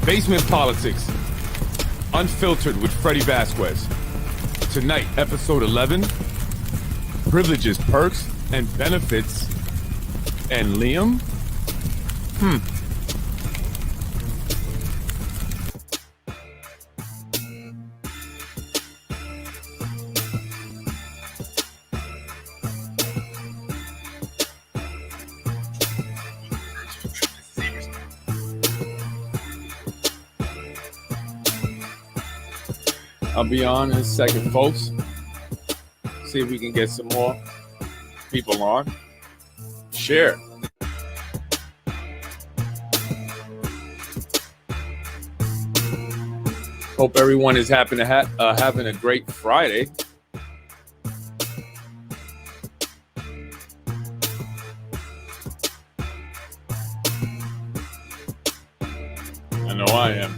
Basement Politics, Unfiltered with Freddie Vasquez. Tonight, episode 11, Privileges, Perks, and Benefits. And Liam? I'll be on in a second, folks. See if we can get some more people on. Share. Hope everyone is having a great Friday. I know I am.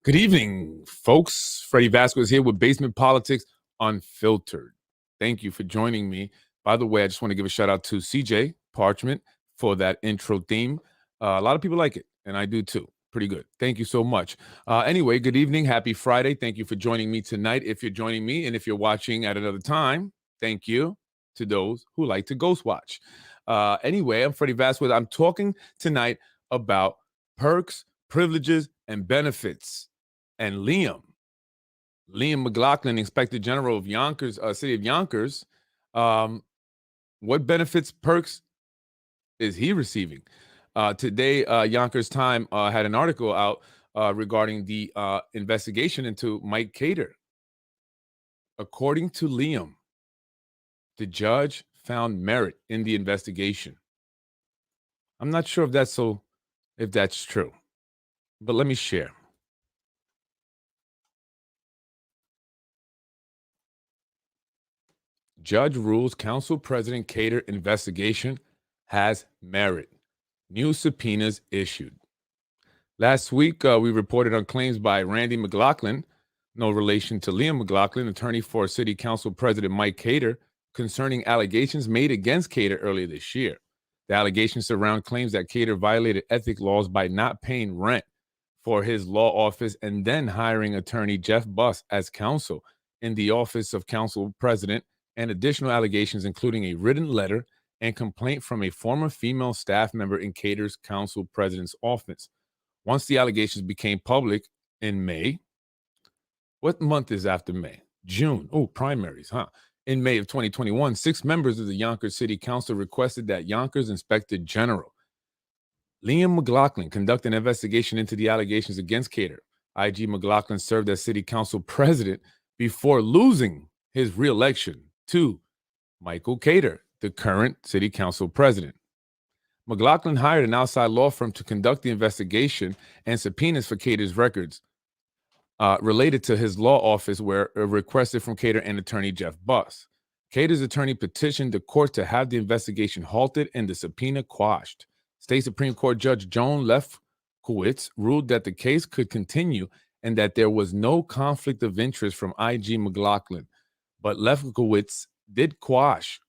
Good evening, folks. Freddie Vasquez here with Basement Politics Unfiltered. Thank you for joining me. By the way, I just want to give a shout out to CJ Parchment for that intro theme. A lot of people like it, and I do too. Pretty good. Thank you so much. Anyway, good evening. Happy Friday. Thank you for joining me tonight. If you're joining me and if you're watching at another time, thank you to those who like to ghost watch. Anyway, I'm Freddie Vasquez. I'm talking tonight about perks, privileges, and benefits. And Liam McLaughlin, Inspector General of Yonkers, City of Yonkers, what benefits, perks is he receiving? Today, Yonkers Time had an article out regarding the investigation into Mike Cater. According to Liam, the judge found merit in the investigation. I'm not sure if that's true, but let me share. Judge rules Council President Cater investigation has merit. New subpoenas issued. Last week, we reported on claims by Randy McLaughlin, no relation to Liam McLaughlin, attorney for City Council President Mike Cater, concerning allegations made against Cater earlier this year. The allegations surround claims that Cater violated ethic laws by not paying rent for his law office and then hiring attorney Jeff Buss as counsel in the office of Council President, and additional allegations including a written letter and complaint from a former female staff member in Cater's Council President's office. Once the allegations became public in May, what month is after May? June. Oh, primaries, huh? In May of 2021, 6 members of the Yonkers City Council requested that Yonkers Inspector General Liam McLaughlin conduct an investigation into the allegations against Cater. IG McLaughlin served as City Council President before losing his re-election to Michael Cater, the current City Council President. McLaughlin hired an outside law firm to conduct the investigation, and subpoenas for Cater's records related to his law office were requested from Cater and attorney Jeff Buss. Cater's attorney petitioned the court to have the investigation halted and the subpoena quashed. State Supreme Court Judge Joan Lefkowitz ruled that the case could continue and that there was no conflict of interest from IG McLaughlin. But Lefkowitz did quash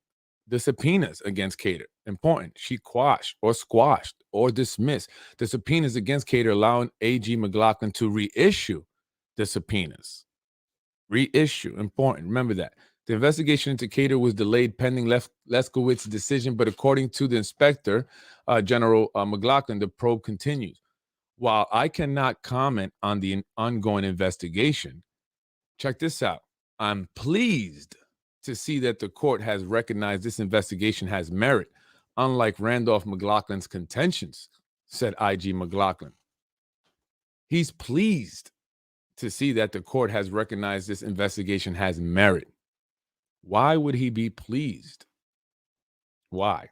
the subpoenas against Cater. Important. She quashed or squashed or dismissed the subpoenas against Cater, allowing AG McLaughlin to reissue the subpoenas. Reissue. Important. Remember that. The investigation into Cater was delayed pending Lefkowitz's decision, but according to the Inspector General McLaughlin, the probe continues. While I cannot comment on the ongoing investigation, check this out. I'm pleased to see that the court has recognized this investigation has merit, unlike Randolph McLaughlin's contentions, said IG McLaughlin. He's pleased to see that the court has recognized this investigation has merit. Why would he be pleased? Why?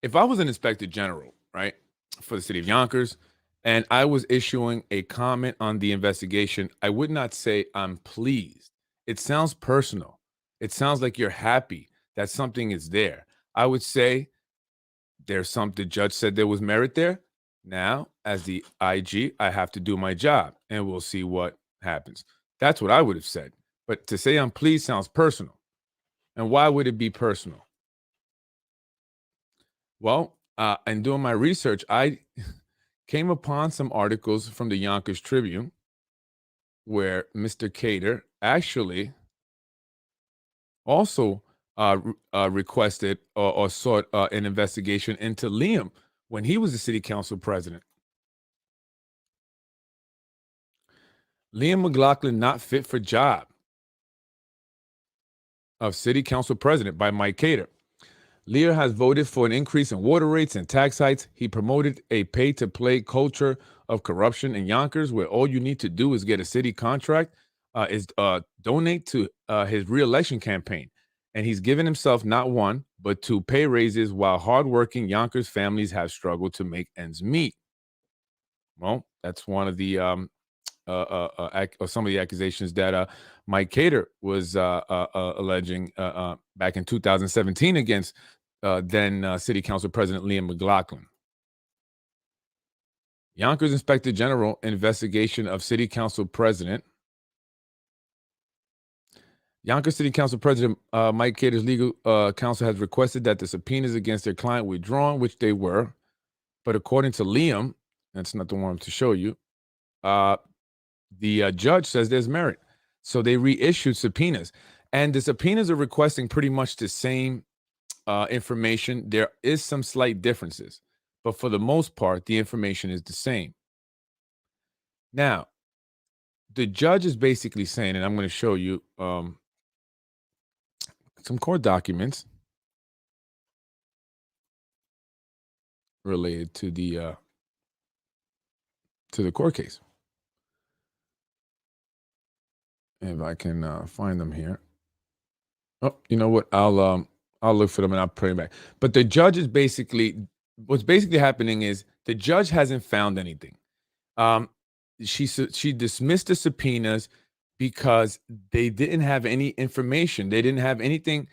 If I was an inspector general, right, for the city of Yonkers, and I was issuing a comment on the investigation, I would not say I'm pleased. It sounds personal. It sounds like you're happy that something is there. I would say the judge said there was merit there. Now, as the IG, I have to do my job and we'll see what happens. That's what I would have said. But to say I'm pleased sounds personal. And why would it be personal? Well, in doing my research, I came upon some articles from the Yonkers Tribune where Mr. Cater actually also requested or sought an investigation into Liam when he was the city council president. Liam McLaughlin not fit for job of city council president by Mike Cater. Lear has voted for an increase in water rates and tax hikes. He promoted a pay-to-play culture of corruption in Yonkers, where all you need to do is get a city contract, is donate to his reelection campaign. And he's given himself not one, but two pay raises while hardworking Yonkers families have struggled to make ends meet. Well, that's one of the some of the accusations that Mike Cater was alleging back in 2017 against then City Council President Liam McLaughlin. Yonkers Inspector General investigation of City Council President. Yonkers City Council President Mike Cater's legal counsel has requested that the subpoenas against their client withdrawn, which they were. But according to Liam, that's not the one to show you, the judge says there's merit. So they reissued subpoenas. And the subpoenas are requesting pretty much the same information. There is some slight differences, but for the most part, the information is the same. Now, the judge is basically saying, and I'm going to show you some court documents related to the court case. If I can find them here. Oh, you know what? I'll look for them and I'll put them back. But the judge is what's basically happening is the judge hasn't found anything. She dismissed the subpoenas because they didn't have any information. They didn't have anything,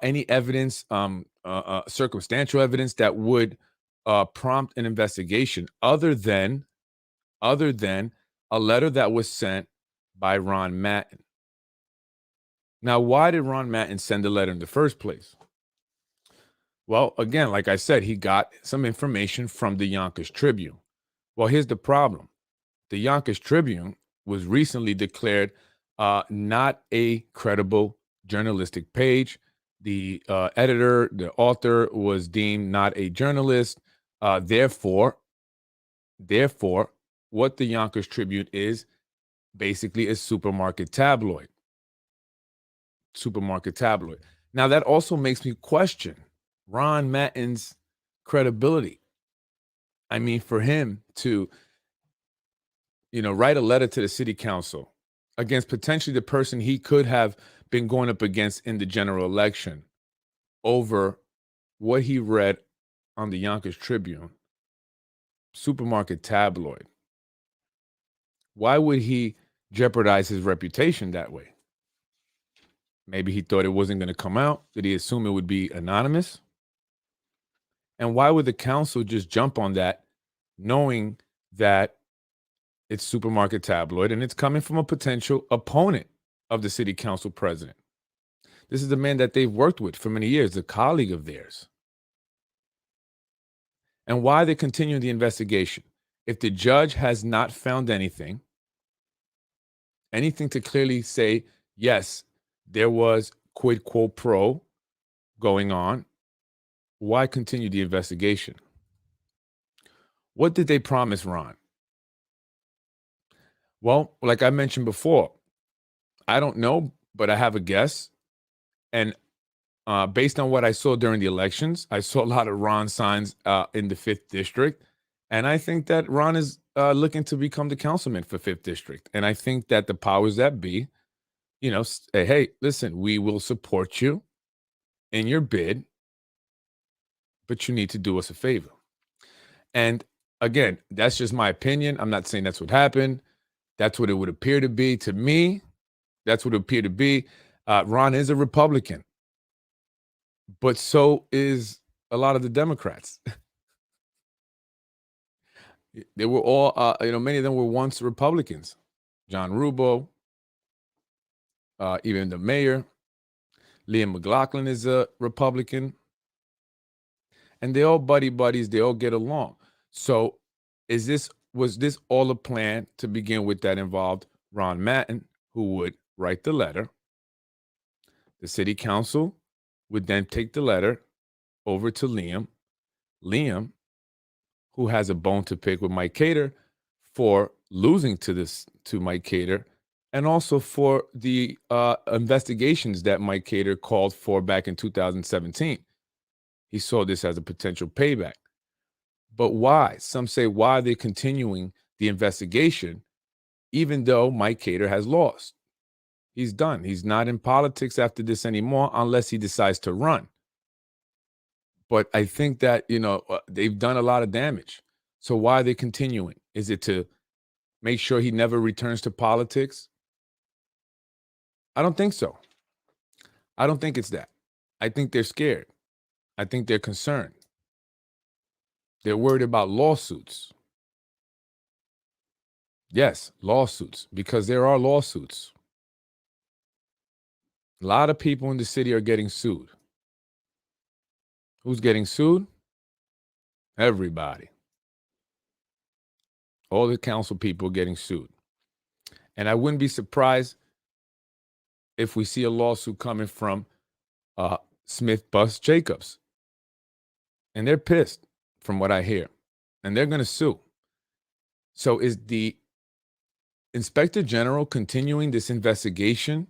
any evidence, circumstantial evidence that would prompt an investigation other than a letter that was sent by Ron Matten. Now, why did Ron Matten send the letter in the first place? Well, again, like I said, he got some information from the Yonkers Tribune. Well, here's the problem. The Yonkers Tribune was recently declared not a credible journalistic page. The editor, the author was deemed not a journalist. Therefore, what the Yonkers Tribune is basically a supermarket tabloid. Now, that also makes me question Ron Matten's credibility. I mean, for him to, write a letter to the city council against potentially the person he could have been going up against in the general election over what he read on the Yonkers Tribune, supermarket tabloid. Why would he jeopardize his reputation that way? Maybe he thought it wasn't going to come out. Did he assume it would be anonymous? And why would the council just jump on that, knowing that it's supermarket tabloid and it's coming from a potential opponent of the city council president? This is the man that they've worked with for many years, a colleague of theirs. And why they continue the investigation? If the judge has not found anything to clearly say, yes, there was quid quo pro going on, why continue the investigation? What did they promise Ron? Well, like I mentioned before, I don't know, but I have a guess. And based on what I saw during the elections, I saw a lot of Ron signs in the 5th District. And I think that Ron is looking to become the councilman for 5th District. And I think that the powers that be, say, hey, listen, we will support you in your bid, but you need to do us a favor. And Again, that's just my opinion. I'm not saying that's what happened. That's what it would appear to be. To me, that's what it appeared to be. Ron is a Republican, but so is a lot of the Democrats. They were all, many of them were once Republicans. John Rubio, even the mayor, Liam McLaughlin is a Republican, and they all buddies. They all get along. So, was this all a plan to begin with that involved Ron Matton, who would write the letter? The city council would then take the letter over to Liam. Liam, who has a bone to pick with Mike Cater for losing to Mike Cater, and also for the investigations that Mike Cater called for back in 2017. He saw this as a potential payback. But why? Some say, why are they continuing the investigation even though Mike Cater has lost? He's done. He's not in politics after this anymore unless he decides to run. But I think that, they've done a lot of damage. So why are they continuing? Is it to make sure he never returns to politics? I don't think so. I don't think it's that. I think they're scared. I think they're concerned. They're worried about lawsuits. Yes, lawsuits, because there are lawsuits. A lot of people in the city are getting sued. Who's getting sued? Everybody. All the council people getting sued. And I wouldn't be surprised if we see a lawsuit coming from Smith Bus Jacobs. And they're pissed from what I hear. And they're going to sue. So is the Inspector General continuing this investigation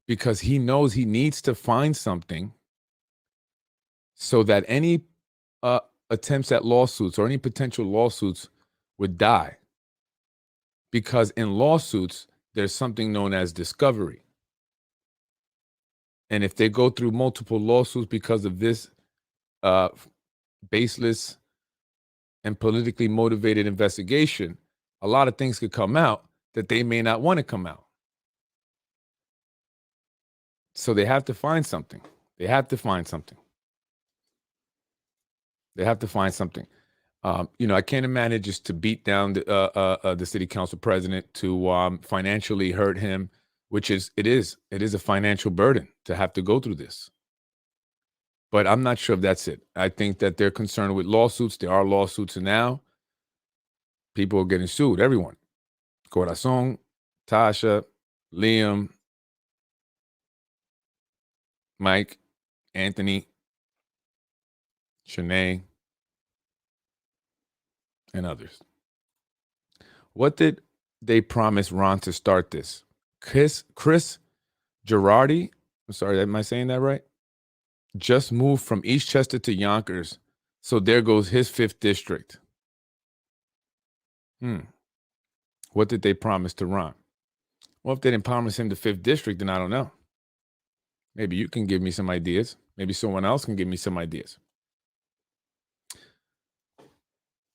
because he knows he needs to find something so that any attempts at lawsuits or any potential lawsuits would die? Because in lawsuits, there's something known as discovery. And if they go through multiple lawsuits because of this baseless and politically motivated investigation, a lot of things could come out that they may not want to come out. So they have to find something. They have to find something. I can't imagine just to beat down the city council president, to financially hurt him, which it is a financial burden to have to go through this. But I'm not sure if that's it. I think that they're concerned with lawsuits. There are lawsuits now. People are getting sued, everyone. Corazon, Tasha, Liam, Mike, Anthony, Shanae, and others. What did they promise Ron to start this? Chris Girardi, I'm sorry, am I saying that right? Just moved from Eastchester to Yonkers, so there goes his 5th district. What did they promise to Ron? Well, if they didn't promise him the 5th district, then I don't know. Maybe you can give me some ideas. Maybe someone else can give me some ideas.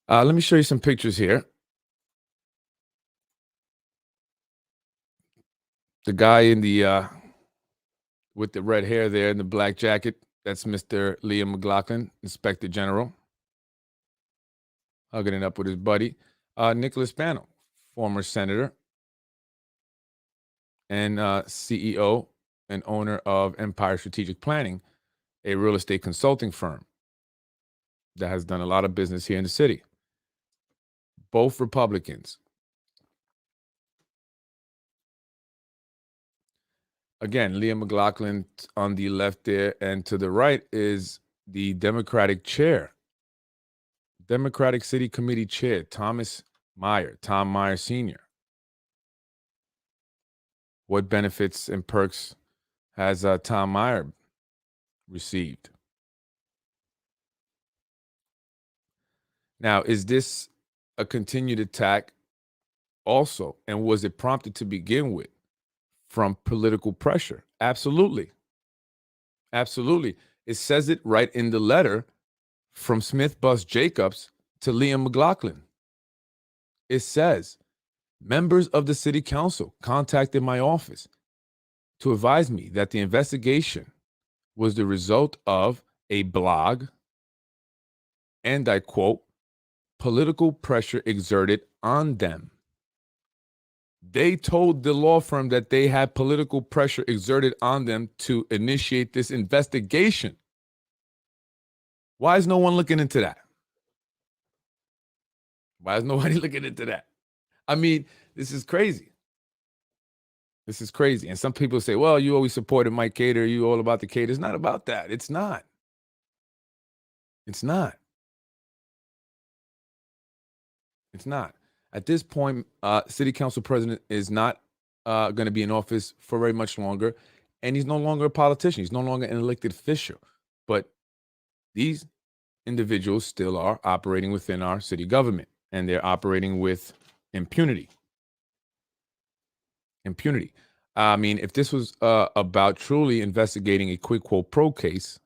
Let me show you some pictures here. The guy in the with the red hair there in the black jacket, that's Mr. Liam McLaughlin, Inspector General, hugging it up with his buddy. Nicholas Spano, former senator and CEO and owner of Empire Strategic Planning, a real estate consulting firm that has done a lot of business here in the city. Both Republicans. Again, Liam McLaughlin on the left there, and to the right is the Democratic chair, Democratic City Committee Chair, Tom Meyer Sr. What benefits and perks has Tom Meyer received? Now, is this a continued attack also? And was it prompted to begin with from political pressure? Absolutely. Absolutely. It says it right in the letter from Smith Bus Jacobs to Liam McLaughlin. It says, members of the city council contacted my office to advise me that the investigation was the result of a blog and, I quote, political pressure exerted on them. They told the law firm that they had political pressure exerted on them to initiate this investigation. Why is no one looking into that? Why is nobody looking into that? I mean, this is crazy. This is crazy. And some people say, well, you always supported Mike Cater. You all about the Cater. It's not about that. It's not. It's not. It's not. At this point, city council president is not going to be in office for very much longer. And he's no longer a politician. He's no longer an elected official. But these individuals still are operating within our city government. And they're operating with impunity. Impunity. I mean, if this was about truly investigating a quid quo pro case,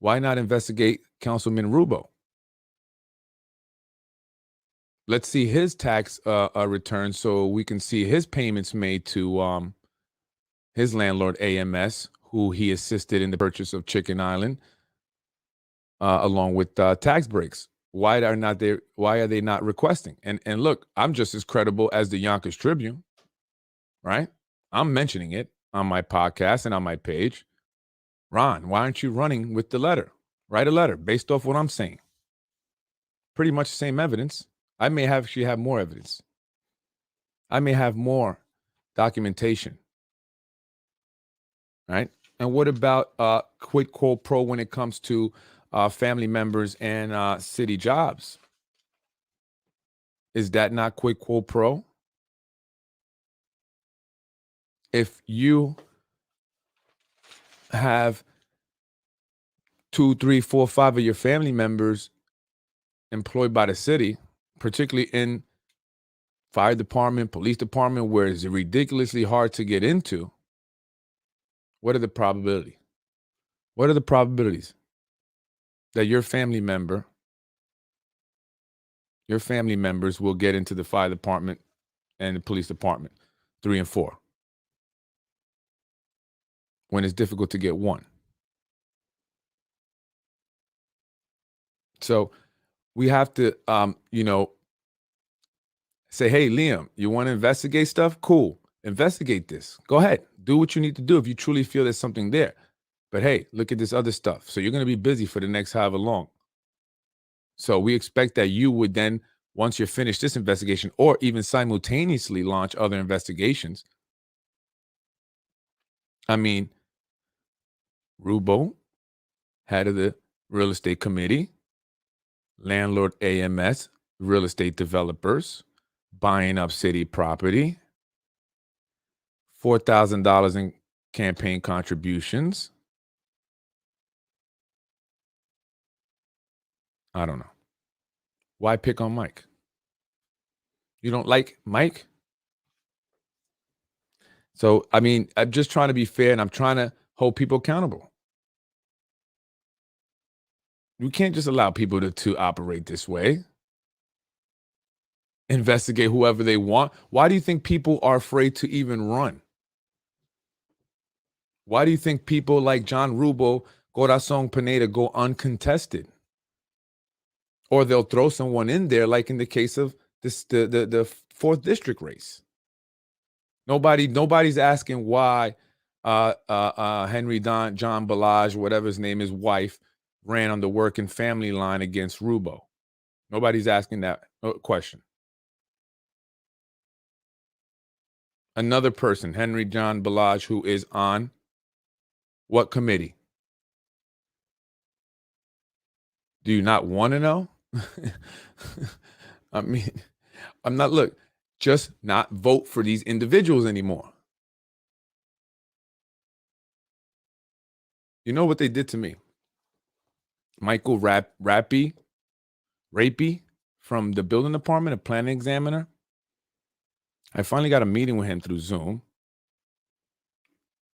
why not investigate Councilman Rubo? Let's see his tax return so we can see his payments made to his landlord, AMS, who he assisted in the purchase of Chicken Island, along with tax breaks. Why are they not requesting? And look, I'm just as credible as the Yonkers Tribune, right? I'm mentioning it on my podcast and on my page. Ron, why aren't you running with the letter? Write a letter based off what I'm saying. Pretty much the same evidence. I may actually have more evidence. I may have more documentation, right? And what about quid quo pro when it comes to family members and city jobs? Is that not quid quo pro? If you have 2, 3, 4, 5 of your family members employed by the city, particularly in fire department, police department, where it's ridiculously hard to get into, what are the probabilities? What are the probabilities that your family members will get into the fire department and the police department, 3 and 4, when it's difficult to get one? So we have to, say, hey, Liam, you want to investigate stuff? Cool. Investigate this. Go ahead. Do what you need to do if you truly feel there's something there. But hey, look at this other stuff. So you're going to be busy for the next however long. So we expect that you would then, once you're finished this investigation, or even simultaneously launch other investigations. I mean, Rubo, head of the real estate committee, landlord AMS, real estate developers, buying up city property, $4,000 in campaign contributions. I don't know. Why pick on Mike? You don't like Mike? So, I mean, I'm just trying to be fair, and I'm trying to hold people accountable. We can't just allow people to operate this way. Investigate whoever they want. Why do you think people are afraid to even run? Why do you think people like John Rubo, Corazon Pineda go uncontested? Or they'll throw someone in there, like in the case of this, the 4th district race. Nobody's asking why Henry John Balaj, whatever his name is, wife, ran on the work and family line against Rubo. Nobody's asking that question. Another person, Henry John Balaj, who is on what committee? Do you not want to know? I mean, just not vote for these individuals anymore. You know what they did to me? Michael Rapey from the building department, a planning examiner. I finally got a meeting with him through Zoom.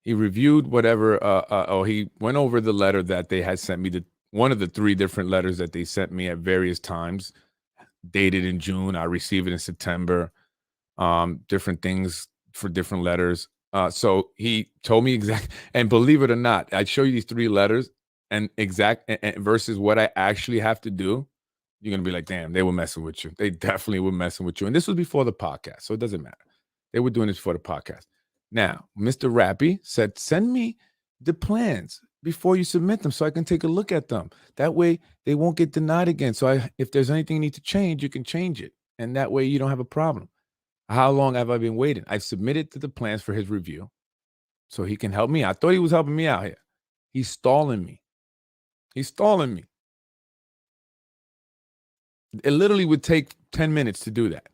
He reviewed whatever, he went over the letter that they had sent me one of the 3 different letters that they sent me at various times, dated in June. I received it in September. Different things for different letters. So he told me exact, and believe it or not, I'd show you these 3 letters and exact and versus what I actually have to do. You're gonna be like, damn, they were messing with you. They definitely were messing with you. And this was before the podcast, so it doesn't matter. They were doing this before the podcast. Now, Mr. Rappy said, send me the plans before you submit them so I can take a look at them. That way they won't get denied again. So if there's anything you need to change, you can change it. And that way you don't have a problem. How long have I been waiting? I've submitted to the plans for his review so he can help me. I thought he was helping me out here. He's stalling me. He's stalling me. It literally would take 10 minutes to do that.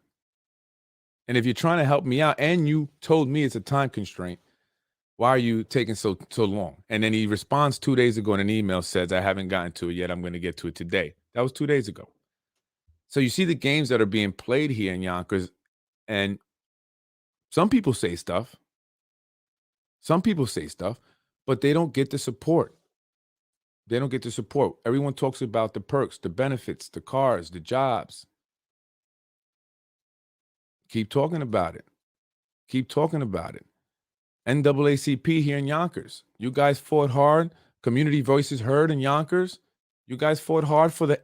And if you're trying to help me out and you told me it's a time constraint, why are you taking so long? And then he responds 2 days ago in an email, says, I haven't gotten to it yet. I'm going to get to it today. That was 2 days ago. So you see the games that are being played here in Yonkers, and some people say stuff. Some people say stuff, but they don't get the support. They don't get the support. Everyone talks about the perks, the benefits, the cars, the jobs. Keep talking about it. Keep talking about it. NAACP here in Yonkers. You guys fought hard. Community voices heard in Yonkers. You guys fought hard for the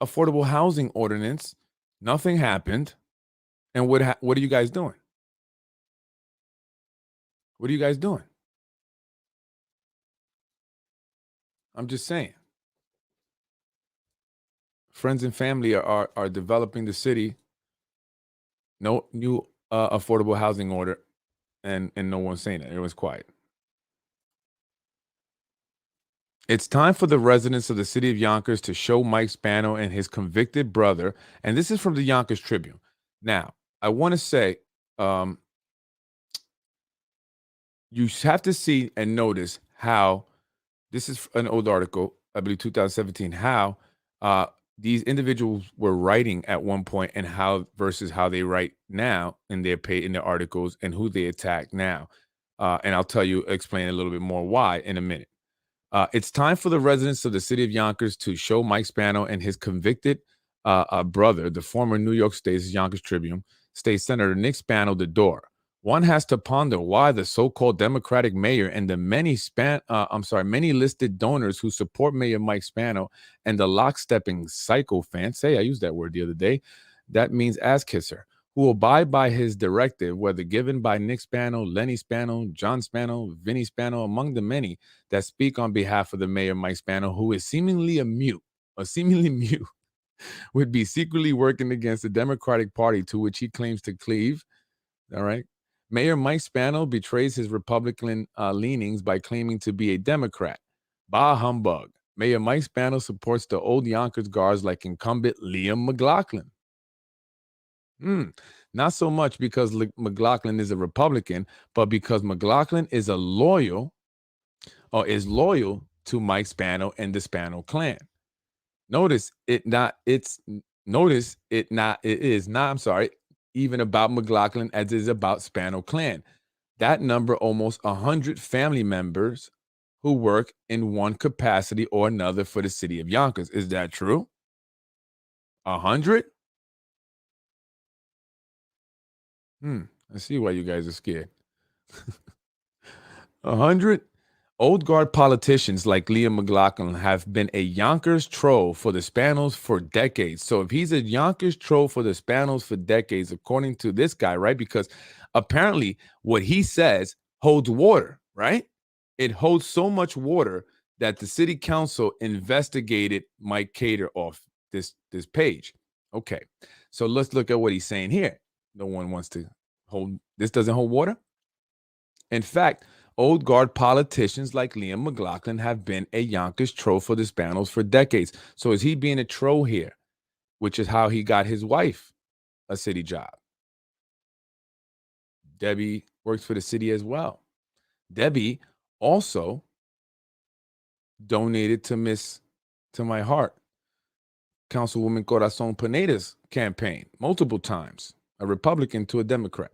affordable housing ordinance. Nothing happened. And what are you guys doing? What are you guys doing? I'm just saying. Friends and family are developing the city. No new affordable housing order, and no one's saying it. Everyone's quiet. It's time for the residents of the city of Yonkers to show Mike Spano and his convicted brother. And this is from the Yonkers Tribune. Now, I want to say, you have to see and notice how this is an old article, I believe 2017, how these individuals were writing at one point and how versus how they write now in their articles and who they attack now. And I'll explain a little bit more why in a minute. It's time for the residents of the city of Yonkers to show Mike Spano and his convicted brother, the former New York State Yonkers Tribune State Senator Nick Spano, the door. One has to ponder why the so-called Democratic mayor and the many listed donors who support Mayor Mike Spano and the lockstepping psychophants, I used that word the other day, that means ass kisser, who abide by his directive, whether given by Nick Spano, Lenny Spano, John Spano, Vinny Spano, among the many that speak on behalf of the mayor Mike Spano, who is seemingly mute, would be secretly working against the Democratic Party to which he claims to cleave. All right. Mayor Mike Spano betrays his Republican leanings by claiming to be a Democrat. Bah humbug. Mayor Mike Spano supports the old Yonkers guards like incumbent Liam McLaughlin. Not so much because McLaughlin is a Republican, but because McLaughlin is loyal to Mike Spano and the Spano clan. Notice it is not even about McLaughlin as it is about Spano clan. That number almost 100 family members who work in one capacity or another for the city of Yonkers. Is that true? 100? I see why you guys are scared. 100? Old guard politicians like Liam McLaughlin have been a Yonkers troll for the Spanos for decades. So if he's a Yonkers troll for the Spanos for decades, according to this guy, right? Because apparently what he says holds water, right? It holds so much water that the city council investigated Mike Cater off this page. Okay, so let's look at what he's saying here. No one wants to hold, this doesn't hold water. In fact, old guard politicians like Liam McLaughlin have been a Yonkers troll for the Spanos for decades. So is he being a troll here? Which is how he got his wife a city job. Debbie works for the city as well. Debbie also donated to my heart, Councilwoman Corazon Pineda's campaign multiple times, a Republican to a Democrat.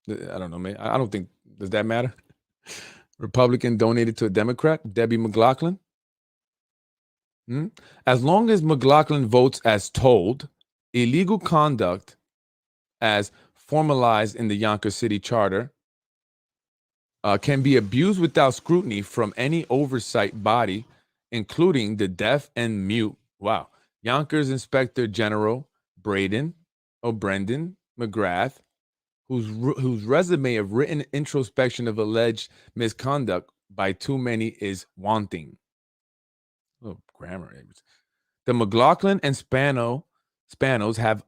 I don't know, man. I don't think, does that matter? Republican donated to a Democrat, Debbie McLaughlin. As long as McLaughlin votes as told, illegal conduct as formalized in the Yonkers City Charter can be abused without scrutiny from any oversight body, including the deaf and mute. Wow. Yonkers Inspector General Brendan McGrath, whose resume of written introspection of alleged misconduct by too many is wanting. Oh, grammar. The McLaughlin and Spanos have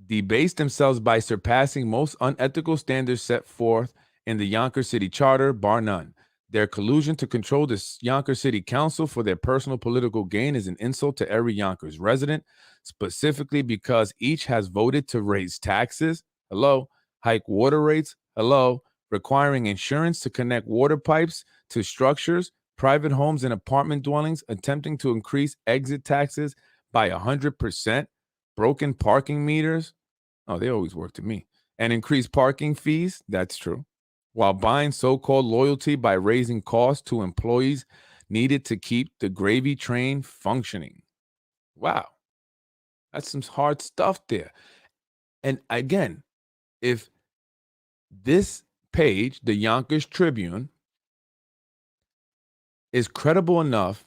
debased themselves by surpassing most unethical standards set forth in the Yonkers City Charter, bar none. Their collusion to control the Yonkers City Council for their personal political gain is an insult to every Yonkers resident, specifically because each has voted to raise taxes, hello, hike water rates, hello, requiring insurance to connect water pipes to structures, private homes and apartment dwellings, attempting to increase exit taxes by 100%, broken parking meters. Oh, they always work to me. And increased parking fees. That's true. While buying so-called loyalty by raising costs to employees needed to keep the gravy train functioning. Wow. That's some hard stuff there. And again, if this page, the Yonkers Tribune, is credible enough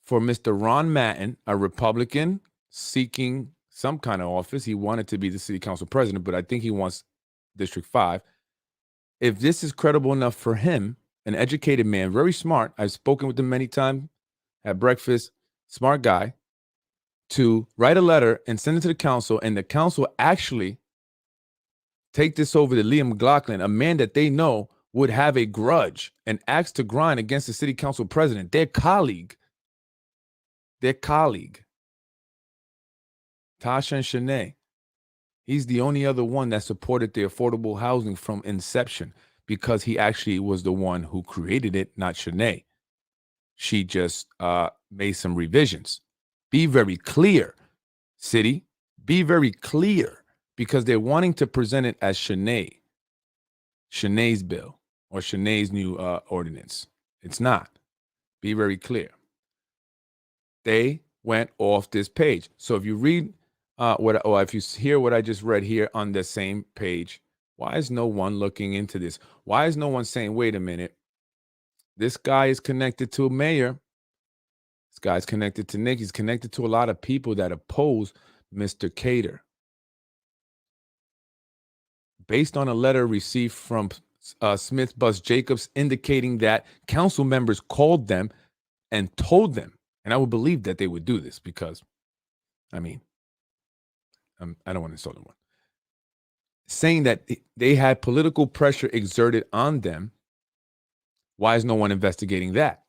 for Mr. Ron Matten, a Republican seeking some kind of office. He wanted to be the city council president, but I think he wants District 5. If this is credible enough for him, an educated man, very smart, I've spoken with him many times at breakfast, smart guy, to write a letter and send it to the council, and the council actually take this over to Liam McLaughlin, a man that they know would have a grudge and axe to grind against the city council president, their colleague, Tasha and Shanae. He's the only other one that supported the affordable housing from inception because he actually was the one who created it, not Shanae. She just made some revisions. Be very clear, city. Be very clear because they're wanting to present it as Shanae's bill or Shanae's new ordinance. It's not. Be very clear. They went off this page. So if you read if you hear what I just read here on the same page, why is no one looking into this? Why is no one saying, wait a minute, this guy is connected to a mayor. This guy's connected to Nick. He's connected to a lot of people that oppose Mr. Cater. Based on a letter received from Smith Bus Jacobs indicating that council members called them and told them, and I would believe that they would do this because, I mean, I don't want to insult anyone, saying that they had political pressure exerted on them. Why is no one investigating that?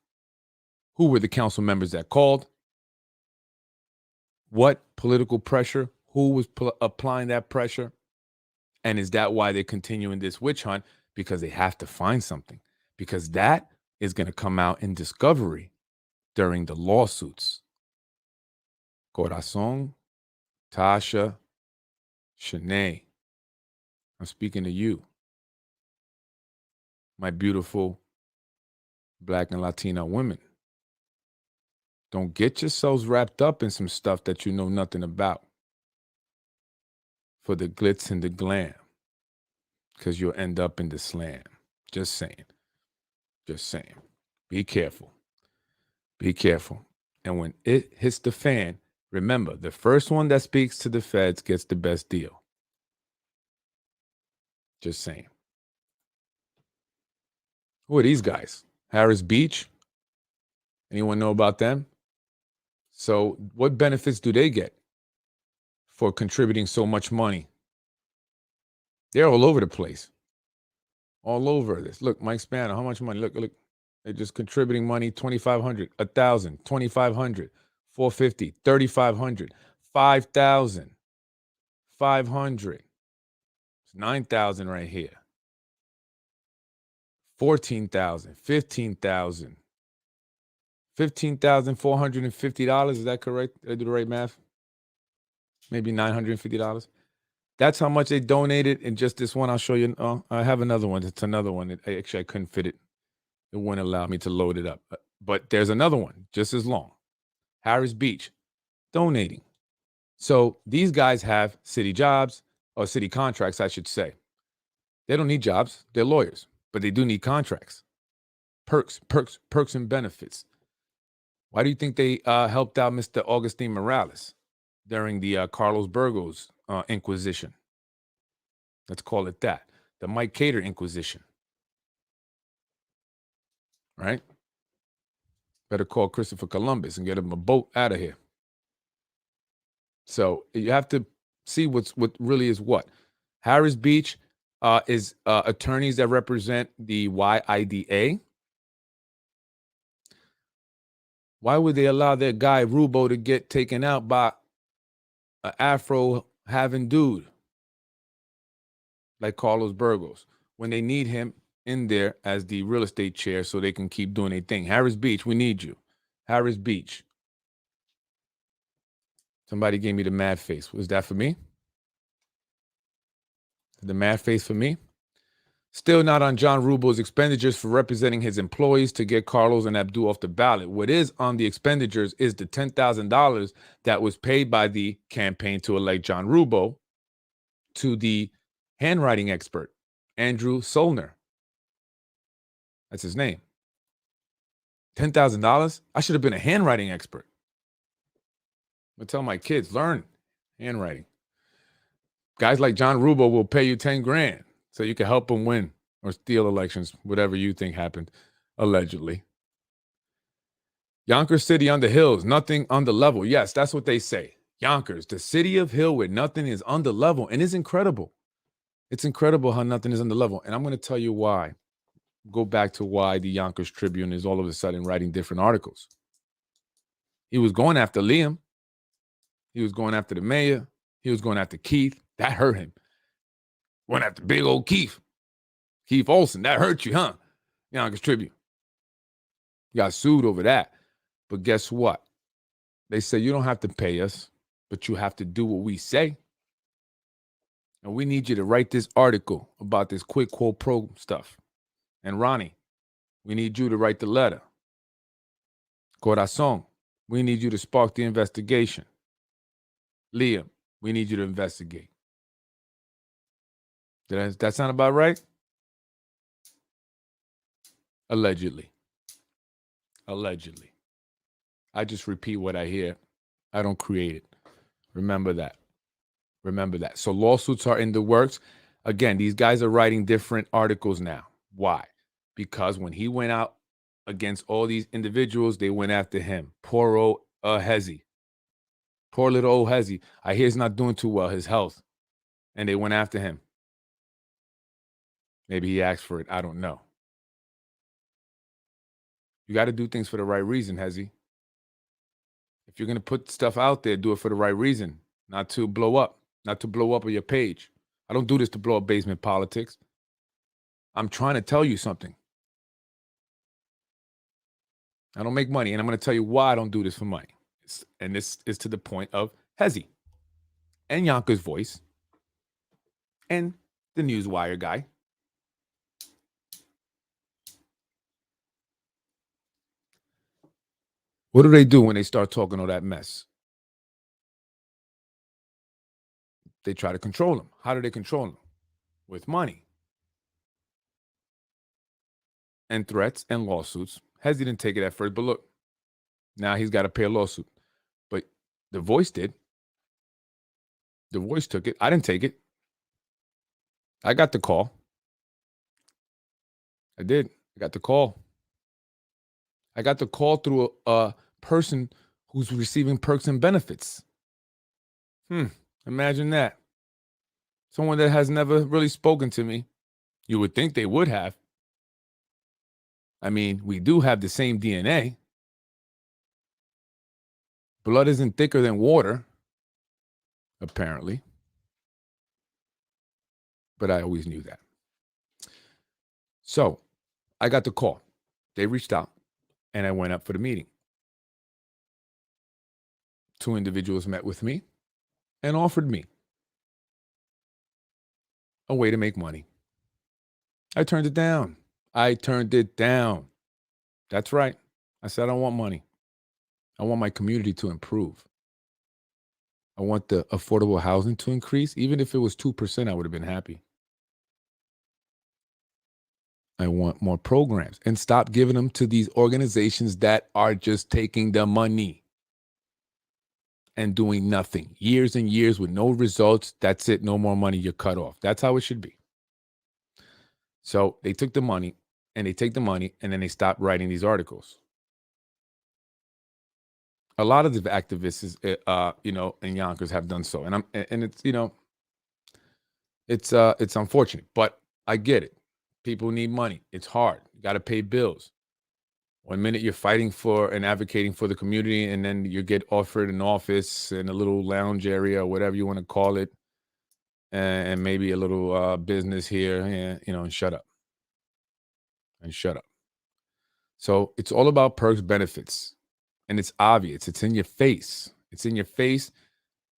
Who were the council members that called? What political pressure? Who was applying that pressure? And is that why they're continuing this witch hunt? Because they have to find something. Because that is going to come out in discovery during the lawsuits. Corazon, Tasha, Shanae, I'm speaking to you, my beautiful Black and Latina women. Don't get yourselves wrapped up in some stuff that you know nothing about for the glitz and the glam, because you'll end up in the slam. Just saying. Just saying. Be careful. Be careful. And when it hits the fan, remember, the first one that speaks to the feds gets the best deal. Just saying. Who are these guys? Harris Beach? Anyone know about them? So what benefits do they get for contributing so much money? They're all over the place. All over this. Look, Mike Spano, how much money? Look. They're just contributing money, $2,500, $1,000, $2,500, $450, $3,500, $5,000, $500. It's $9,000 right here. $14,000, $15,000, $15,450. Is that correct? Did I do the right math? Maybe $950. That's how much they donated in just this one. I'll show you. I have another one. It's another one. I couldn't fit it. It wouldn't allow me to load it up. But there's another one just as long. Harris Beach, donating. So these guys have city jobs, or city contracts, I should say. They don't need jobs. They're lawyers, but they do need contracts. Perks, and benefits. Why do you think they helped out Mr. Augustine Morales during the Carlos Burgos Inquisition? Let's call it that. The Mike Cater Inquisition. Right? Better call Christopher Columbus and get him a boat out of here. So you have to see what really is what. Harris Beach is attorneys that represent the YIDA. Why would they allow their guy Rubo to get taken out by an Afro-having dude like Carlos Burgos when they need him in there as the real estate chair so they can keep doing their thing? Harris Beach, we need you. Harris Beach. Somebody gave me the mad face. Was that for me? The mad face for me? Still not on John Rubo's expenditures for representing his employees to get Carlos and Abdul off the ballot. What is on the expenditures is the $10,000 that was paid by the campaign to elect John Rubo to the handwriting expert, Andrew Solner. That's his name. $10,000? I should have been a handwriting expert. I tell my kids, learn handwriting. Guys like John Rubo will pay you 10 grand so you can help them win or steal elections, whatever you think happened, allegedly. Yonkers City on the hills, nothing on the level. Yes, that's what they say. Yonkers, the city of hill where nothing is on the level, and it's incredible. It's incredible how nothing is on the level, and I'm going to tell you why. Go back to why the Yonkers Tribune is all of a sudden writing different articles. He was going after Liam. He was going after the mayor. He was going after Keith. That hurt him. Went after big old Keith. Keith Olsen. That hurt you, huh? Yonkers Tribune. You got sued over that. But guess what? They say you don't have to pay us, but you have to do what we say. And we need you to write this article about this quid quo pro stuff. And Ronnie, we need you to write the letter. Corazon, we need you to spark the investigation. Liam, we need you to investigate. Does that sound about right? Allegedly. Allegedly. I just repeat what I hear. I don't create it. Remember that. Remember that. So lawsuits are in the works. Again, these guys are writing different articles now. Why? Because when he went out against all these individuals, they went after him. Poor old Hezi. Poor little old Hezi. I hear he's not doing too well, his health. And they went after him. Maybe he asked for it. I don't know. You got to do things for the right reason, Hezi. If you're going to put stuff out there, do it for the right reason, not to blow up on your page. I don't do this to blow up basement politics. I'm trying to tell you something. I don't make money, and I'm going to tell you why I don't do this for money. And this is to the point of Hezi and Yonkers Voice and the Newswire guy. What do they do when they start talking all that mess? They try to control him. How do they control him? With money. And threats and lawsuits. Hezi didn't take it at first, but look, now he's got to pay a lawsuit. But the Voice did. The Voice took it. I didn't take it. I got the call. I did. I got the call. I got the call through a person who's receiving perks and benefits. Imagine that. Someone that has never really spoken to me. You would think they would have. I mean, we do have the same DNA. Blood isn't thicker than water, apparently. But I always knew that. So I got the call. They reached out, and I went up for the meeting. 2 individuals met with me and offered me a way to make money. I turned it down. That's right. I said, I don't want money. I want my community to improve. I want the affordable housing to increase. Even if it was 2%, I would have been happy. I want more programs and stop giving them to these organizations that are just taking the money and doing nothing. Years and years with no results. That's it. No more money. You're cut off. That's how it should be. So they took the money and they take the money and then they stop writing these articles. A lot of the activists, in Yonkers have done so. And it's unfortunate, but I get it. People need money. It's hard. You got to pay bills. One minute you're fighting for and advocating for the community, and then you get offered an office and a little lounge area or whatever you want to call it, and maybe a little business here, and shut up. And shut up. So it's all about perks, benefits, and it's obvious. It's in your face. It's in your face.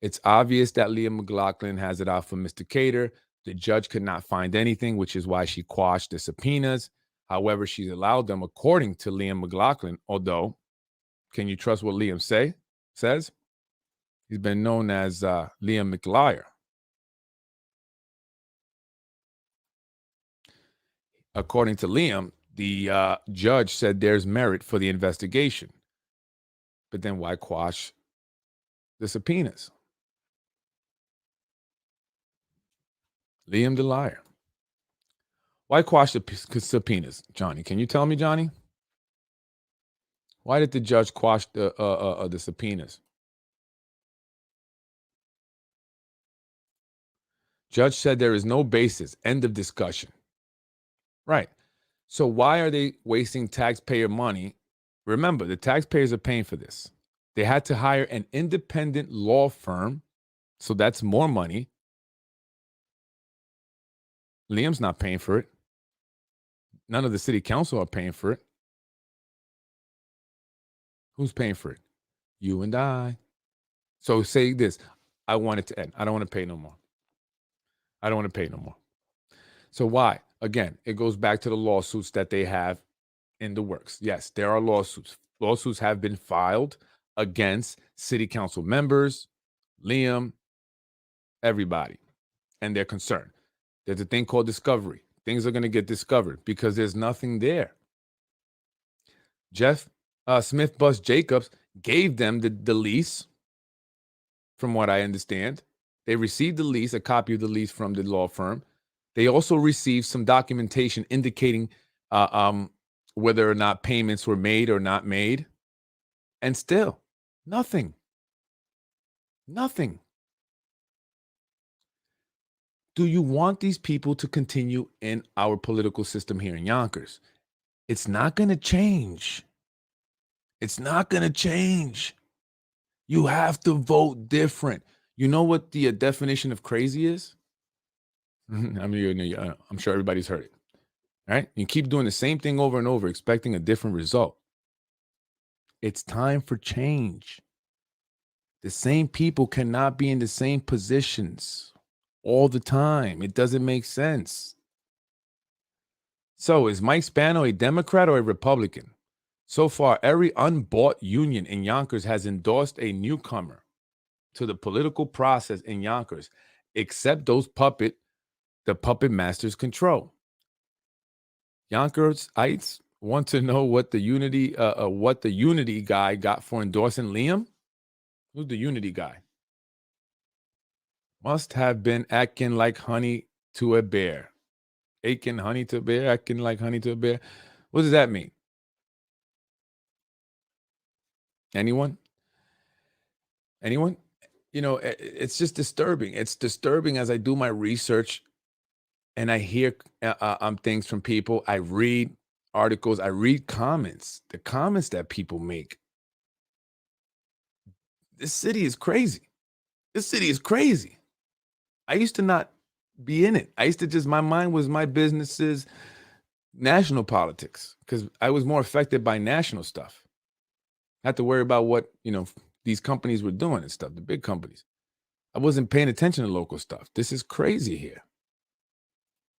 It's obvious that Leah McLaughlin has it out for Mr. Cater. The judge could not find anything, which is why she quashed the subpoenas. However, she's allowed them according to Liam McLaughlin, although, can you trust what Liam says? He's been known as Liam McLiar. According to Liam, the judge said there's merit for the investigation. But then why quash the subpoenas? Liam the liar. Why quash the subpoenas, Johnny? Can you tell me, Johnny? Why did the judge quash the subpoenas? Judge said there is no basis. End of discussion. Right. So why are they wasting taxpayer money? Remember, the taxpayers are paying for this. They had to hire an independent law firm, so that's more money. Liam's not paying for it. None of the city council are paying for it. Who's paying for it? You and I. So say this, I want it to end. I don't want to pay no more. I don't want to pay no more. So why? Again, it goes back to the lawsuits that they have in the works. Yes, there are lawsuits. Lawsuits have been filed against city council members, Liam, everybody, and they're concerned. There's a thing called discovery. Things are going to get discovered because there's nothing there. Jeff Smith Bus Jacobs gave them the lease, from what I understand. They received the lease, a copy of the lease from the law firm. They also received some documentation indicating whether or not payments were made or not made. And still, nothing. Nothing. Do you want these people to continue in our political system here in Yonkers? It's not going to change. It's not going to change. You have to vote different. You know what the definition of crazy is? I'm sure everybody's heard it. Right? You keep doing the same thing over and over, expecting a different result. It's time for change. The same people cannot be in the same positions all the time. It doesn't make sense. So is Mike Spano a Democrat or a Republican? So far, every unbought union in Yonkers has endorsed a newcomer to the political process in Yonkers, except those the puppet masters control. Yonkerites want to know what the unity guy got for endorsing Liam. Who's the unity guy? Must have been acting like honey to a bear. Acting honey to a bear, acting like honey to a bear. What does that mean? Anyone? It's just disturbing. It's disturbing as I do my research and I hear things from people. I read articles. I read comments. The comments that people make. This city is crazy. This city is crazy. I used to not be in it. I used to my mind was my businesses, national politics, because I was more affected by national stuff. I had to worry about what, these companies were doing and stuff, the big companies. I wasn't paying attention to local stuff. This is crazy here.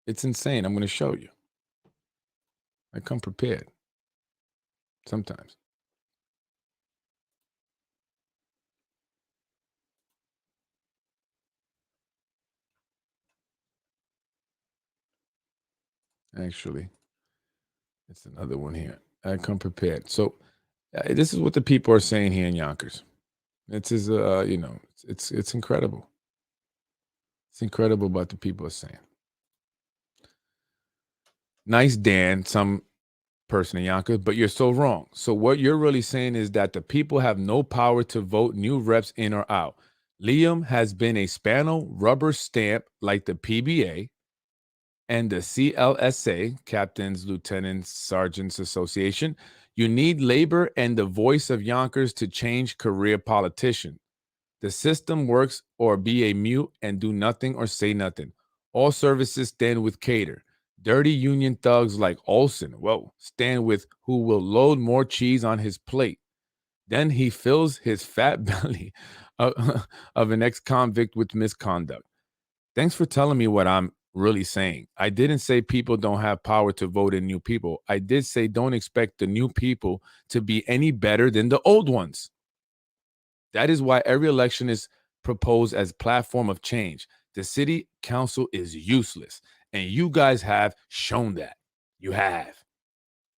It's insane. I'm going to show you. I come prepared sometimes. Actually, it's another one here. I come prepared. So this is what the people are saying here in Yonkers. It's it's incredible. It's incredible what the people are saying. Nice, Dan, some person in Yonkers, but you're so wrong. So what you're really saying is that the people have no power to vote new reps in or out. Liam has been a Spano rubber stamp like the PBA and the CLSA, Captains, Lieutenants, Sergeants Association. You need labor and the voice of Yonkers to change career politician. The system works or be a mute and do nothing or say nothing. All services stand with Cater. Dirty union thugs like Olson, stand with who will load more cheese on his plate. Then he fills his fat belly of an ex-convict with misconduct. Thanks for telling me what I'm really saying. I didn't say people don't have power to vote in new people. I did say don't expect the new people to be any better than the old ones. That is why every election is proposed as platform of change. The city council is useless, and you guys have shown that. You have.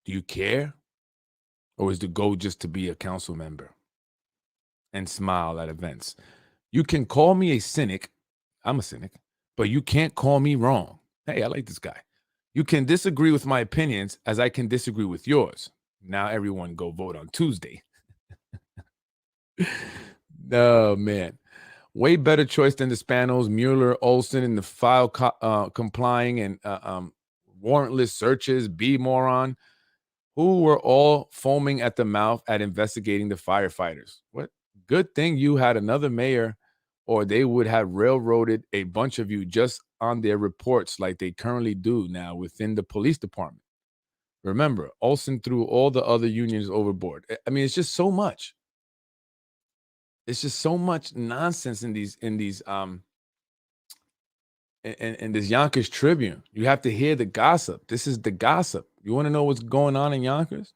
Do you care? Or is the goal just to be a council member and smile at events? You can call me a cynic. I'm a cynic, but you can't call me wrong. Hey, I like this guy. You can disagree with my opinions as I can disagree with yours. Now everyone go vote on Tuesday. Oh, man. Way better choice than the Spanos, Mueller, Olson, and the file complying and warrantless searches, B-moron, who were all foaming at the mouth at investigating the firefighters. What good thing you had another mayor, or they would have railroaded a bunch of you just on their reports like they currently do now within the police department. Remember, Olson threw all the other unions overboard. I mean, it's just so much. It's just so much nonsense in this Yonkers Tribune. You have to hear the gossip. This is the gossip. You want to know what's going on in Yonkers?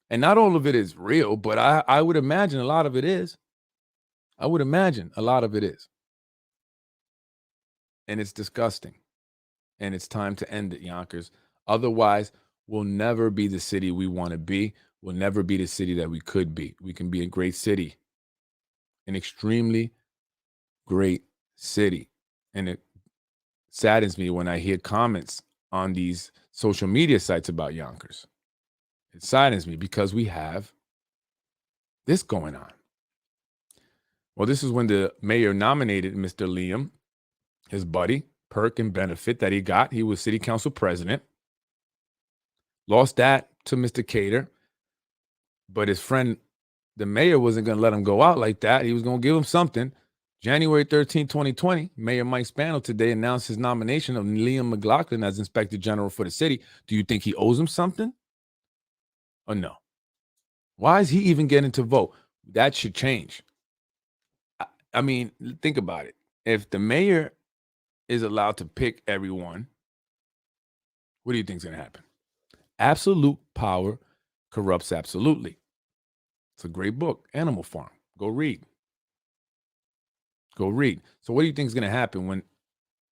And not all of it is real, but I would imagine a lot of it is. I would imagine a lot of it is. And it's disgusting. And it's time to end it, Yonkers. Otherwise, we'll never be the city we want to be. We'll never be the city that we could be. We can be a great city. An extremely great city. And it saddens me when I hear comments on these social media sites about Yonkers. It saddens me because we have this going on. Well, this is when the mayor nominated Mr. Liam, his buddy, perk and benefit that he got. He was city council president. Lost that to Mr. Cater. But his friend, the mayor, wasn't going to let him go out like that. He was going to give him something. January 13, 2020, Mayor Mike Spano today announced his nomination of Liam McLaughlin as Inspector General for the city. Do you think he owes him something? Or no? Why is he even getting to vote? That should change. I mean, think about it. If the mayor is allowed to pick everyone, what do you think is going to happen? Absolute power corrupts absolutely. It's a great book, Animal Farm. Go read. Go read. So what do you think is going to happen when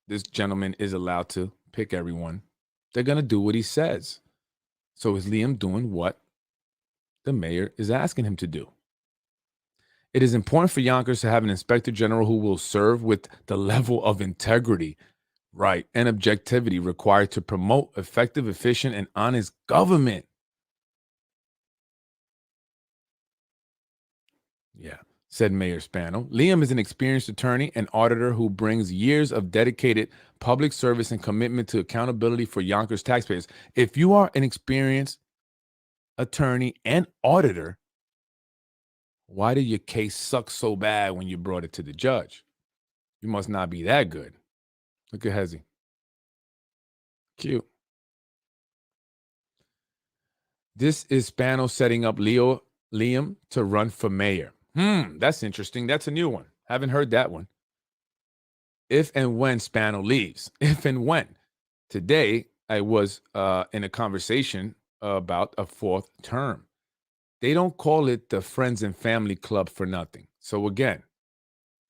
this gentleman is allowed to pick everyone? They're going to do what he says. So is Liam doing what the mayor is asking him to do? It is important for Yonkers to have an inspector general who will serve with the level of integrity, right, and objectivity required to promote effective, efficient, and honest government. Yeah, said Mayor Spano. Liam is an experienced attorney and auditor who brings years of dedicated public service and commitment to accountability for Yonkers taxpayers. If you are an experienced attorney and auditor, why did your case suck so bad when you brought it to the judge? You must not be that good. Look at Hezzy. Cute. This is Spano setting up Liam to run for mayor. That's interesting. That's a new one. Haven't heard that one. If and when Spano leaves. If and when. Today, I was in a conversation about a fourth term. They don't call it the Friends and Family Club for nothing. So again,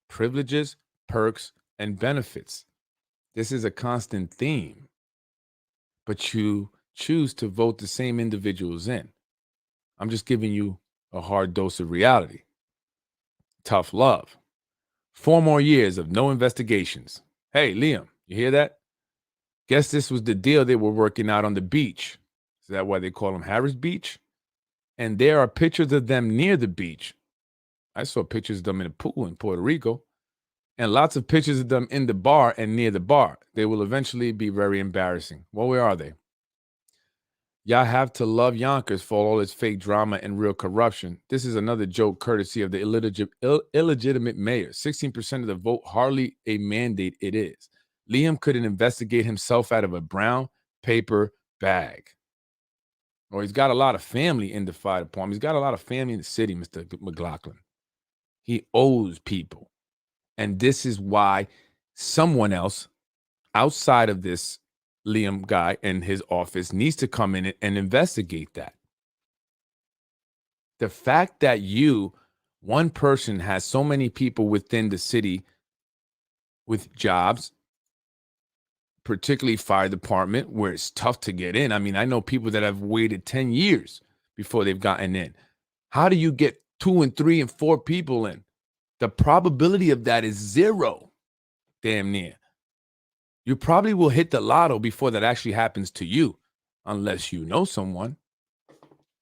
privileges, perks, and benefits. This is a constant theme. but you choose to vote the same individuals in. I'm just giving you a hard dose of reality. Tough love. 4 more years of no investigations. Hey, Liam, you hear that? Guess this was the deal they were working out on the beach. Is that why they call them Harris Beach? And there are pictures of them near the beach. I saw pictures of them in a pool in Puerto Rico, and lots of pictures of them in the bar and near the bar. They will eventually be very embarrassing. Well, where are they? Y'all have to love Yonkers for all its fake drama and real corruption. This is another joke courtesy of the illegitimate mayor. 16% of the vote, hardly a mandate it is. Liam couldn't investigate himself out of a brown paper bag. Or he's got a lot of family in the fire department. He's got a lot of family in the city, Mr. McLaughlin. He owes people. And this is why someone else outside of this Liam guy and his office needs to come in and investigate that. The fact that one person, has so many people within the city with jobs, particularly fire department, where it's tough to get in. I mean, I know people that have waited 10 years before they've gotten in. How do you get 2 and 3 and 4 people in? The probability of that is 0, damn near. You probably will hit the lotto before that actually happens to you, unless you know someone.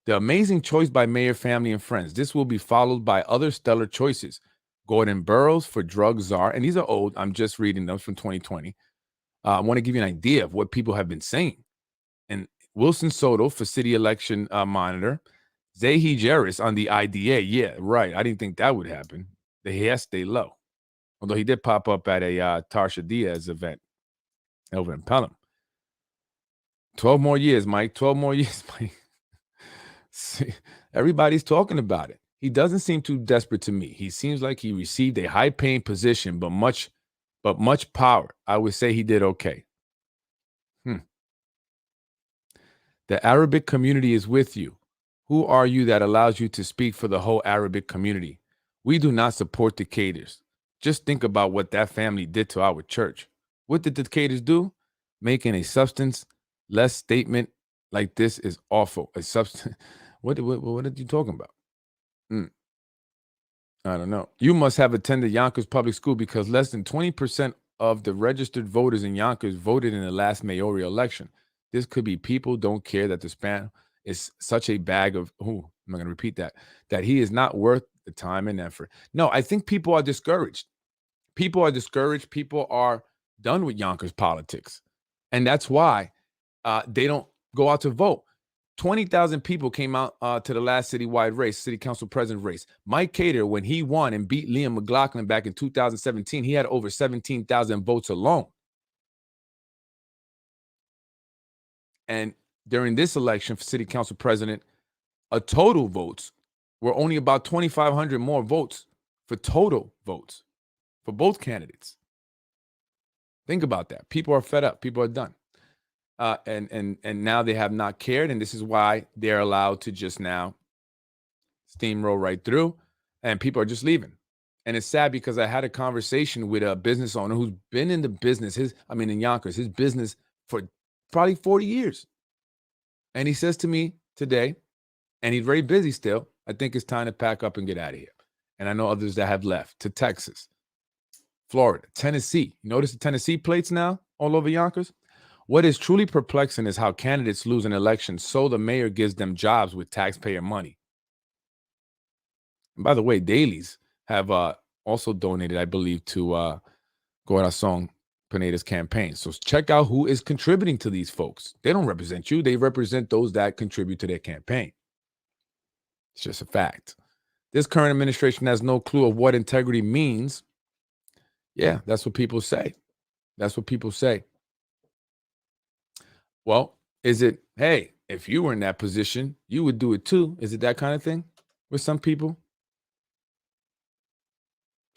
The amazing choice by mayor, family, and friends. This will be followed by other stellar choices. Gordon Burroughs for drug czar, and these are old. I'm just reading them from 2020. I want to give you an idea of what people have been saying. And Wilson Soto for city election monitor. Zahi Jeris on the IDA. Yeah, right. I didn't think that would happen. The hair stay low. Although he did pop up at a Tarsha Diaz event over in Pelham. 12 more years, Mike. 12 more years, Mike. See, everybody's talking about it. He doesn't seem too desperate to me. He seems like he received a high-paying position, but much power. I would say he did okay. The Arabic community is with you. Who are you that allows you to speak for the whole Arabic community? We do not support Decatur's. Just think about what that family did to our church. What did the Decatur's do? Making a substance-less statement like this is awful. A substance. What are you talking about? I don't know. You must have attended Yonkers Public School because less than 20% of the registered voters in Yonkers voted in the last mayoral election. This could be people don't care that the span is such a bag of, I'm not going to repeat that he is not worth the time and effort. No, I think people are discouraged. People are discouraged. People are done with Yonkers politics. And that's why they don't go out to vote. 20,000 people came out to the last citywide race, city council president race. Mike Cater, when he won and beat Liam McLaughlin back in 2017, he had over 17,000 votes alone. And during this election for city council president, total votes were only about 2,500 more votes for total votes for both candidates. Think about that. People are fed up. People are done. And now they have not cared, and this is why they're allowed to just now steamroll right through, and people are just leaving. And it's sad because I had a conversation with a business owner who's been in the business, in Yonkers, his business for probably 40 years. And he says to me today, and he's very busy still, I think it's time to pack up and get out of here. And I know others that have left to Texas, Florida, Tennessee. You notice the Tennessee plates now all over Yonkers? What is truly perplexing is how candidates lose an election so the mayor gives them jobs with taxpayer money. And by the way, Dailies have also donated, I believe, to Corazon Pineda's campaign. So check out who is contributing to these folks. They don't represent you. They represent those that contribute to their campaign. It's just a fact. This current administration has no clue of what integrity means. Yeah, that's what people say. That's what people say. Well, is it, hey, if you were in that position, you would do it too? Is it that kind of thing with some people?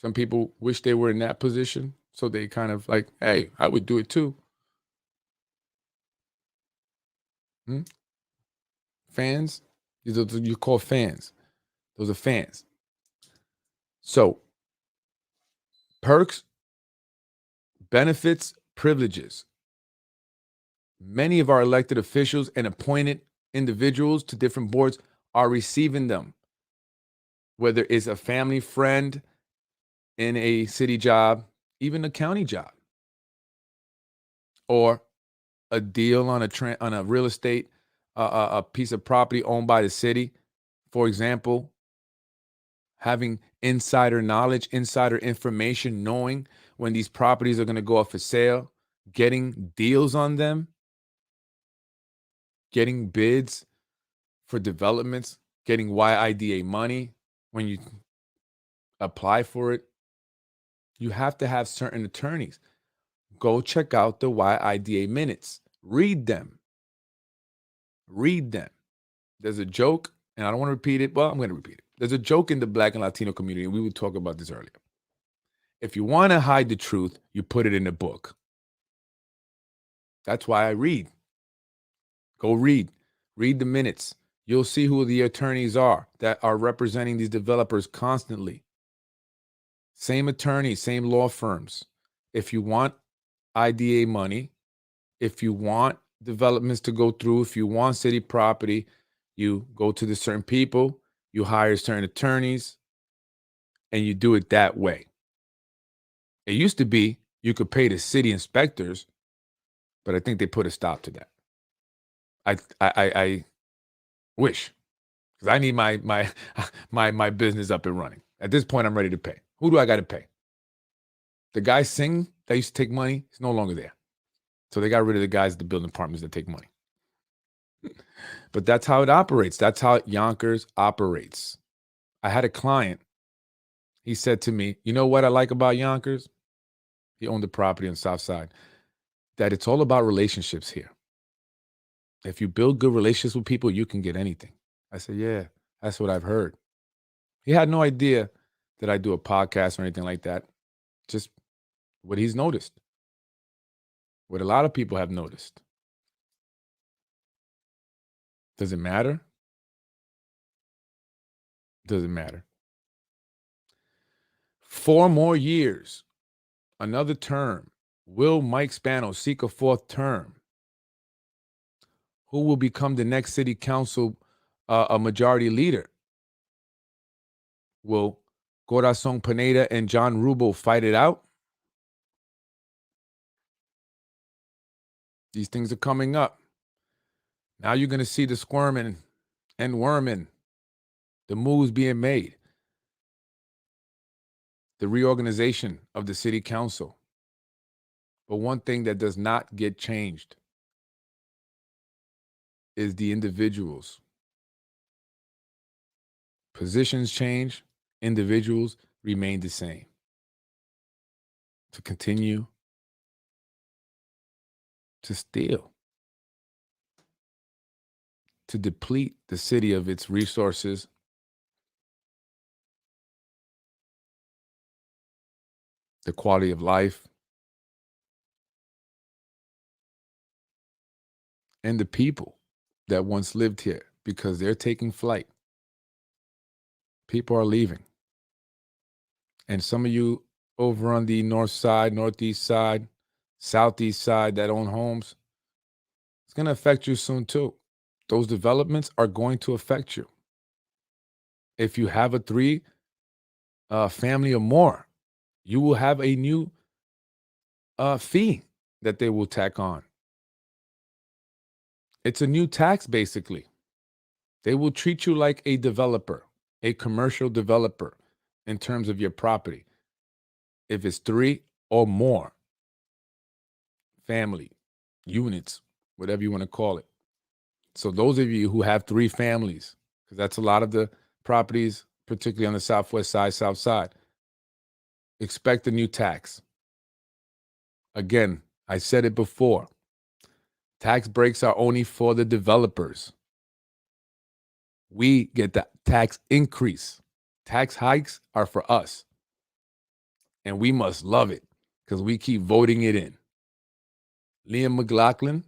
Some people wish they were in that position, so they kind of like, hey, I would do it too. Fans? These are you call fans. Those are fans. So, perks, benefits, privileges. Many of our elected officials and appointed individuals to different boards are receiving them, whether it's a family friend in a city job, even a county job, or a deal on a real estate, a piece of property owned by the city. For example, having insider knowledge, insider information, knowing when these properties are going to go up for sale, getting deals on them, getting bids for developments, getting YIDA money when you apply for it. You have to have certain attorneys. Go check out the YIDA minutes. Read them. Read them. There's a joke, and I don't want to repeat it. Well, I'm going to repeat it. There's a joke in the Black and Latino community, and we would talk about this earlier. If you want to hide the truth, you put it in a book. That's why I read. Go read. Read the minutes. You'll see who the attorneys are that are representing these developers constantly. Same attorneys, same law firms. If you want IDA money, if you want developments to go through, if you want city property, you go to the certain people, you hire certain attorneys, and you do it that way. It used to be you could pay the city inspectors, but I think they put a stop to that. I wish, because I need my business up and running. At this point, I'm ready to pay. Who do I got to pay? The guy Singh that used to take money is no longer there. So they got rid of the guys at the building departments that take money. But that's how it operates. That's how Yonkers operates. I had a client. He said to me, you know what I like about Yonkers? He owned the property on the South Side. That it's all about relationships here. If you build good relationships with people, you can get anything. I said, yeah, that's what I've heard. He had no idea that I do a podcast or anything like that. Just what he's noticed. What a lot of people have noticed. Does it matter? Doesn't matter. 4 more years. Another term. Will Mike Spano seek a 4th term? Who will become the next city council a majority leader? Will Corazon Pineda and John Rubel fight it out? These things are coming up. Now you're going to see the squirming and worming, the moves being made, the reorganization of the city council. But one thing that does not get changed is the individuals. Positions change, individuals remain the same. To continue to steal, to deplete the city of its resources, the quality of life, and the people that once lived here, because they're taking flight. People are leaving. And some of you over on the north side, northeast side, southeast side that own homes, it's going to affect you soon too. Those developments are going to affect you. If you have a 3 family or more, you will have a new fee that they will tack on. It's a new tax, basically. They will treat you like a developer, a commercial developer in terms of your property. If it's 3 or more family units, whatever you want to call it. So those of you who have 3 families, because that's a lot of the properties, particularly on the southwest side, south side, expect a new tax. Again, I said it before. Tax breaks are only for the developers. We get the tax increase. Tax hikes are for us. And we must love it because we keep voting it in. Liam McLaughlin,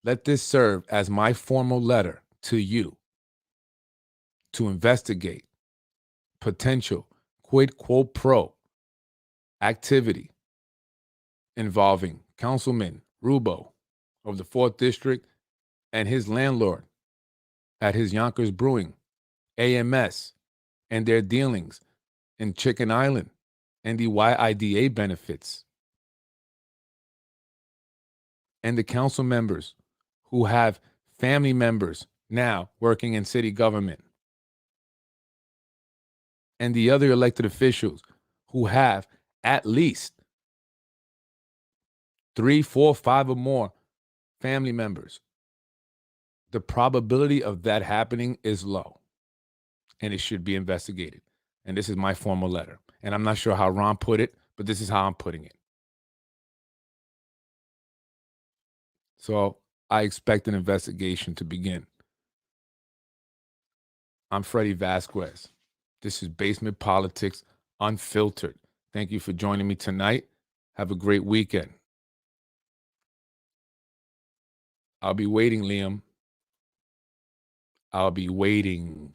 let this serve as my formal letter to you to investigate potential quid quo pro activity involving Councilman Rubo of the 4th District and his landlord at his Yonkers Brewing, AMS, and their dealings in Chicken Island and the YIDA benefits. And the council members who have family members now working in city government. And the other elected officials who have at least 3, 4, 5 or more family members. The probability of that happening is low, and it should be investigated. And this is my formal letter. And I'm not sure how Ron put it, but this is how I'm putting it. So I expect an investigation to begin. I'm Freddie Vasquez. This is Basement Politics Unfiltered. Thank you for joining me tonight. Have a great weekend. I'll be waiting, Liam. I'll be waiting.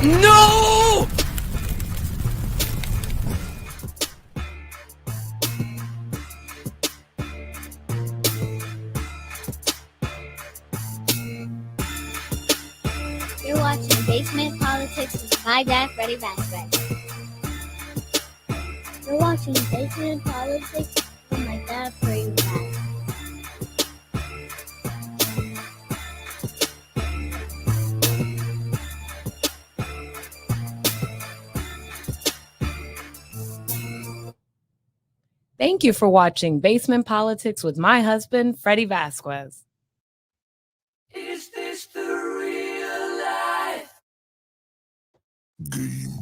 No! You're watching Basement Politics with my dad, Freddie Vasquez. You're watching Basement Politics with my dad, Freddie Vasquez. Thank you for watching Basement Politics with my husband, Freddie Vasquez. Is this the real life? Game